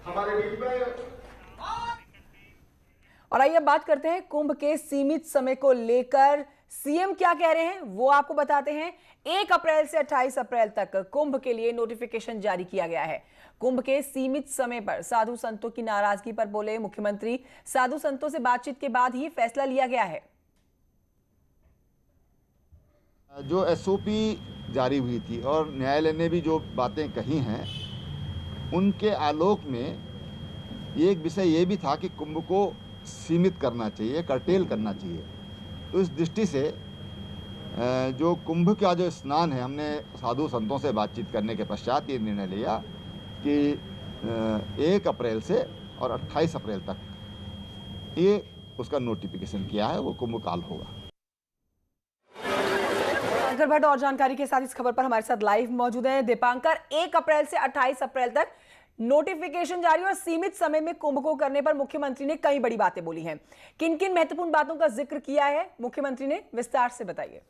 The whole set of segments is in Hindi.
हमारे बीच में। और आइए अब बात करते हैं कुंभ के सीमित समय को लेकर सीएम क्या कह रहे हैं वो आपको बताते हैं। 1 अप्रैल से 28 अप्रैल तक कुंभ के लिए नोटिफिकेशन जारी किया गया है। कुंभ के सीमित समय पर साधु संतों की नाराजगी पर बोले मुख्यमंत्री, साधु संतों से बातचीत के बाद ही फैसला लिया गया है। जो एसओपी जारी हुई थी और न्यायालय ने भी जो बातें कही हैं, उनके आलोक में एक विषय ये भी था कि कुंभ को सीमित करना चाहिए, कर्टेल करना चाहिए। तो इस दृष्टि से जो कुंभ का जो स्नान है, हमने साधु संतों से बातचीत करने के पश्चात ये निर्णय लिया कि 1 अप्रैल से और 28 अप्रैल तक ये उसका नोटिफिकेशन किया है, वो कुंभ काल होगा। दीपांकर भट्ट और जानकारी के साथ इस खबर पर हमारे साथ लाइव मौजूद हैं। दीपांकर, 1 अप्रैल से 28 अप्रैल तक नोटिफिकेशन जारी और सीमित समय में कुंभ को करने पर मुख्यमंत्री ने कई बड़ी बातें बोली हैं। किन किन महत्वपूर्ण बातों का जिक्र किया है मुख्यमंत्री ने, विस्तार से बताइए।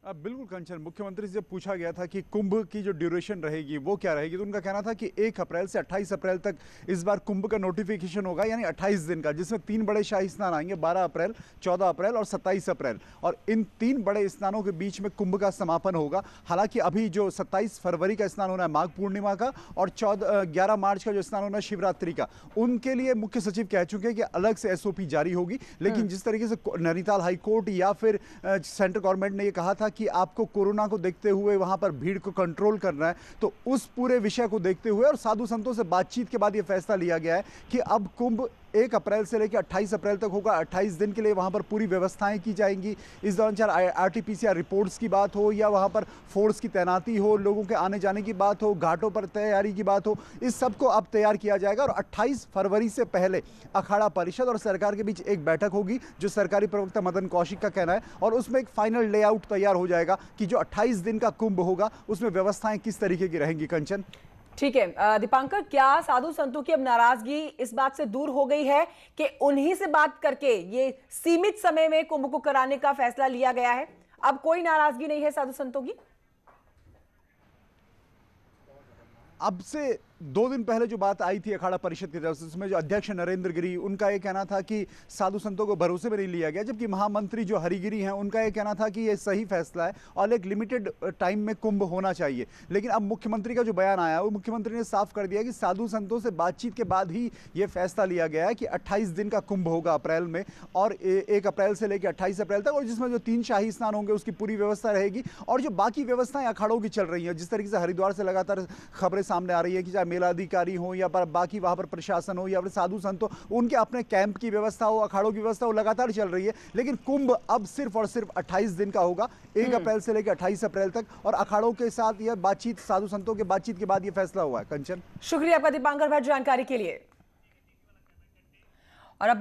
बिल्कुल कंचन, मुख्यमंत्री से पूछा गया था कि कुंभ की जो ड्यूरेशन रहेगी वो क्या रहेगी, तो उनका कहना था कि 1 अप्रैल से 28 अप्रैल तक इस बार कुंभ का नोटिफिकेशन होगा, यानी 28 दिन का, जिसमें 3 बड़े शाही स्नान आएंगे, 12 अप्रैल, 14 अप्रैल और 27 अप्रैल। और इन 3 बड़े स्नानों के बीच में कुंभ का समापन होगा। हालांकि अभी जो 27 फरवरी का स्नान होना है माघ पूर्णिमा का, और 11 मार्च का जो स्नान होना है शिवरात्रि का, उनके लिए मुख्य सचिव कह चुके हैं कि अलग से एसओपी जारी होगी। लेकिन जिस तरीके से नैनीताल हाईकोर्ट या फिर सेंट्रल गवर्नमेंट ने ये कहा था कि आपको कोरोना को देखते हुए वहां पर भीड़ को कंट्रोल करना है, तो उस पूरे विषय को देखते हुए और साधु संतों से बातचीत के बाद यह फैसला लिया गया है कि अब कुंभ 1 अप्रैल से लेकर 28 अप्रैल तक होगा। 28 दिन के लिए वहां पर पूरी व्यवस्थाएं की जाएंगी। इस दौरान चाहे आरटीपीसीआर रिपोर्ट्स की बात हो या वहां पर फोर्स की तैनाती हो, लोगों के आने जाने की बात हो, घाटों पर तैयारी की बात हो, इस सब को अब तैयार किया जाएगा। और 28 फरवरी से पहले अखाड़ा परिषद और सरकार के बीच एक बैठक होगी, जो सरकारी प्रवक्ता मदन कौशिक का कहना है, और उसमें एक फाइनल लेआउट तैयार हो जाएगा कि जो 28 दिन का कुंभ होगा उसमें व्यवस्थाएं किस तरीके की रहेंगी। कंचन, ठीक है दीपांकर, क्या साधु संतों की अब नाराजगी इस बात से दूर हो गई है कि उन्हीं से बात करके ये सीमित समय में कुंभ को कराने का फैसला लिया गया है? अब कोई नाराजगी नहीं है साधु संतों की? अब से 2 दिन पहले जो बात आई थी अखाड़ा परिषद की तरफ से, उसमें जो अध्यक्ष नरेंद्र गिरी, उनका ये कहना था कि साधु संतों को भरोसे में नहीं लिया गया, जबकि महामंत्री जो हरिगिरी हैं उनका ये कहना था कि ये सही फैसला है और एक लिमिटेड टाइम में कुंभ होना चाहिए। लेकिन अब मुख्यमंत्री का जो बयान आया, वो मुख्यमंत्री ने साफ कर दिया कि साधु संतों से बातचीत के बाद ही ये फैसला लिया गया है कि 28 दिन का कुंभ होगा अप्रैल में, और 1 अप्रैल से लेकर 28 अप्रैल तक, और जिसमें जो 3 शाही स्नान होंगे उसकी पूरी व्यवस्था रहेगी। और जो बाकी व्यवस्थाएं अखाड़ों की चल रही हैं, जिस तरीके से हरिद्वार से लगातार खबरें सामने आ रही है कि चाहे मेला अधिकारी हो या पर बाकी वहां पर प्रशासन हो या फिर साधु संत हो, उनके अपने कैंप की व्यवस्था हो, अखाड़ों की व्यवस्था हो, लगातार चल रही है। लेकिन कुंभ अब सिर्फ और सिर्फ 28 दिन का होगा, 1 अप्रैल से लेकर 28 अप्रैल तक, और अखाड़ों के साथ यह बातचीत, साधु संतों के बातचीत के बाद यह फैसला हुआ है। कंचन, शुक्रिया आपका दीपांकर भट्ट जानकारी के लिए। और अब